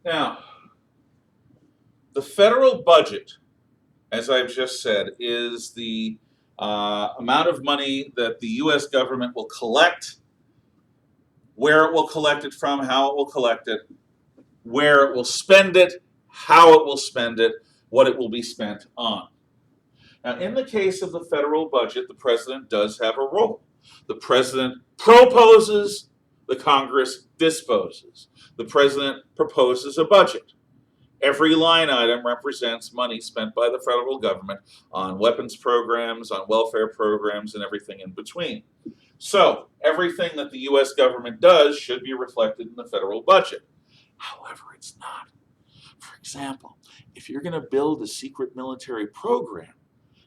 Now, the federal budget, as I've just said, is the amount of money that the U.S. government will collect, where it will collect it from, how it will collect it, where it will spend it, how it will spend it, what it will be spent on. Now, in the case of the federal budget, the president does have a role. The president proposes, the Congress disposes. The president proposes a budget. Every line item represents money spent by the federal government on weapons programs, on welfare programs, and everything in between. So, everything that the U.S. government does should be reflected in the federal budget. However, it's not. For example, if you're going to build a secret military program,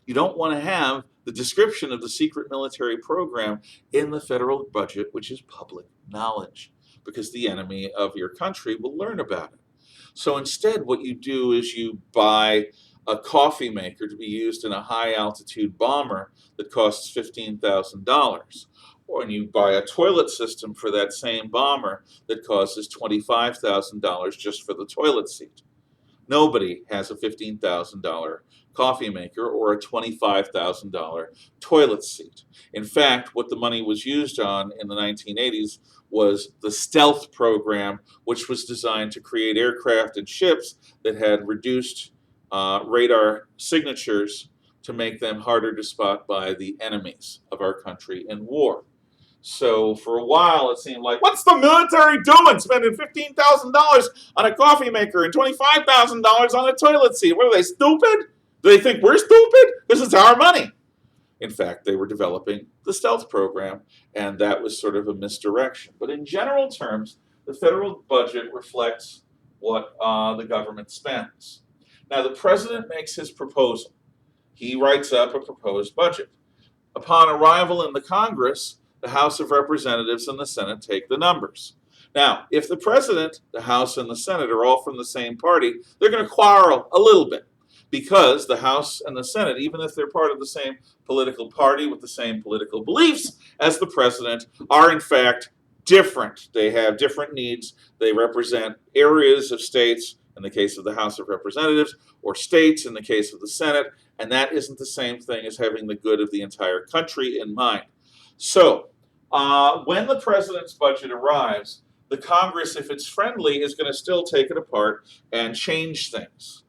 you don't want to have the description of the secret military program in the federal budget, which is public knowledge, because the enemy of your country will learn about it. So instead, what you do is you buy a coffee maker to be used in a high altitude bomber that costs $15,000. Or you buy a toilet system for that same bomber that costs $25,000 just for the toilet seat. Nobody has a $15,000 coffee maker or a $25,000 toilet seat. In fact, what the money was used on in the 1980s was the stealth program, which was designed to create aircraft and ships that had reduced radar signatures to make them harder to spot by the enemies of our country in war. So for a while, it seemed like, what's the military doing, spending $15,000 on a coffee maker and $25,000 on a toilet seat? What are they, stupid? Do they think we're stupid? This is our money. In fact, they were developing the stealth program, and that was sort of a misdirection. But in general terms, the federal budget reflects what the government spends. Now, the president makes his proposal. He writes up a proposed budget. Upon arrival in the Congress, the House of Representatives and the Senate take the numbers. Now, if the president, the House, and the Senate are all from the same party, they're going to quarrel a little bit, because the House and the Senate, even if they're part of the same political party with the same political beliefs as the president, are in fact different. They have different needs. They represent areas of states in the case of the House of Representatives, or states in the case of the Senate, and that isn't the same thing as having the good of the entire country in mind. So, when the president's budget arrives, the Congress, if it's friendly, is going to still take it apart and change things.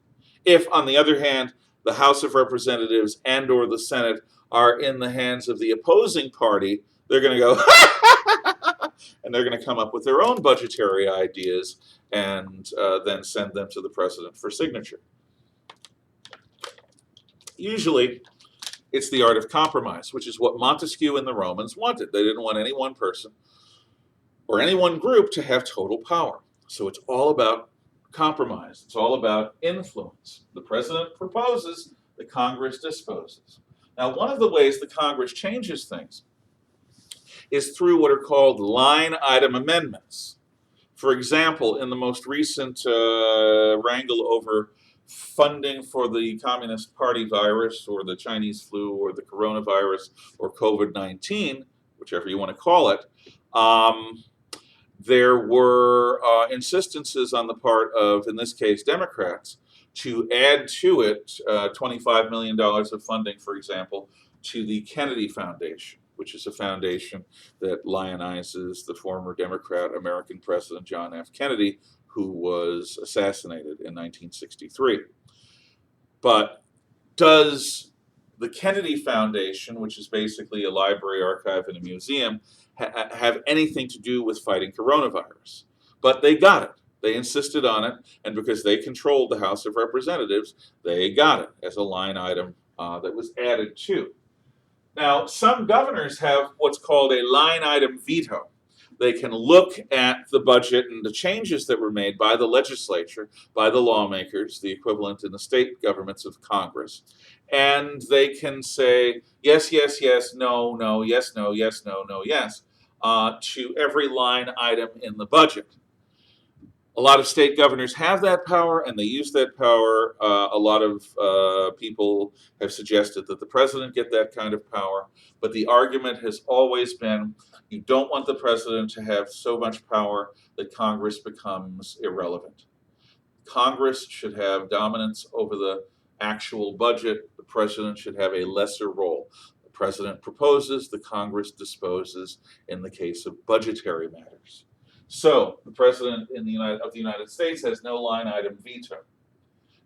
If, on the other hand, the House of Representatives and or the Senate are in the hands of the opposing party, they're going to go, and they're going to come up with their own budgetary ideas and then send them to the president for signature. Usually, it's the art of compromise, which is what Montesquieu and the Romans wanted. They didn't want any one person or any one group to have total power. So it's all about compromise. It's all about influence. The president proposes, the Congress disposes. Now, one of the ways the Congress changes things is through what are called line item amendments. For example, in the most recent wrangle over funding for the Communist Party virus or the Chinese flu or the coronavirus or COVID-19, whichever you want to call it, there were insistences on the part of, in this case, Democrats, to add to it $25 million of funding, for example, to the Kennedy Foundation, which is a foundation that lionizes the former Democrat American President John F. Kennedy, who was assassinated in 1963. But does the Kennedy Foundation, which is basically a library, archive, and a museum, have anything to do with fighting coronavirus? But they got it. They insisted on it, and because they controlled the House of Representatives, they got it as a line item that was added to. Now, some governors have what's called a line item veto. They can look at the budget and the changes that were made by the legislature, by the lawmakers, the equivalent in the state governments of Congress, and they can say yes, yes, yes, no, no, yes, no, yes, no, no, yes, to every line item in the budget. A lot of state governors have that power, and they use that power. A lot of people have suggested that the president get that kind of power, but the argument has always been you don't want the president to have so much power that Congress becomes irrelevant. Congress should have dominance over the actual budget. The president should have a lesser role. The president proposes, the Congress disposes in the case of budgetary matters. So the president of the United States has no line item veto.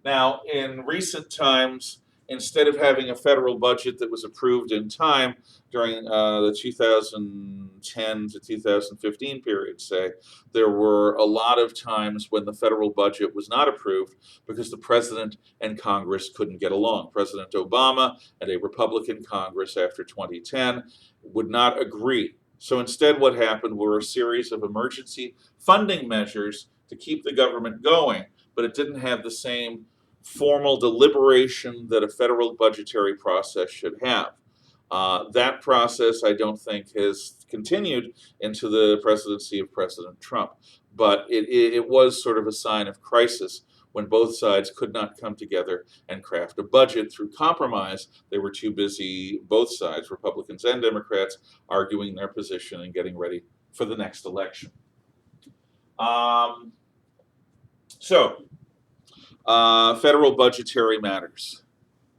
Now, in recent times, instead of having a federal budget that was approved in time during the 2010 to 2015 period, say, there were a lot of times when the federal budget was not approved because the president and Congress couldn't get along. President Obama and a Republican Congress after 2010 would not agree. So instead, what happened were a series of emergency funding measures to keep the government going, but it didn't have the same formal deliberation that a federal budgetary process should have. That process, I don't think, has continued into the presidency of President Trump, but it was sort of a sign of crisis when both sides could not come together and craft a budget through compromise. They were too busy, both sides, Republicans and Democrats, arguing their position and getting ready for the next election. Federal budgetary matters.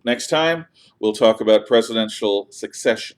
Next time, we'll talk about presidential succession.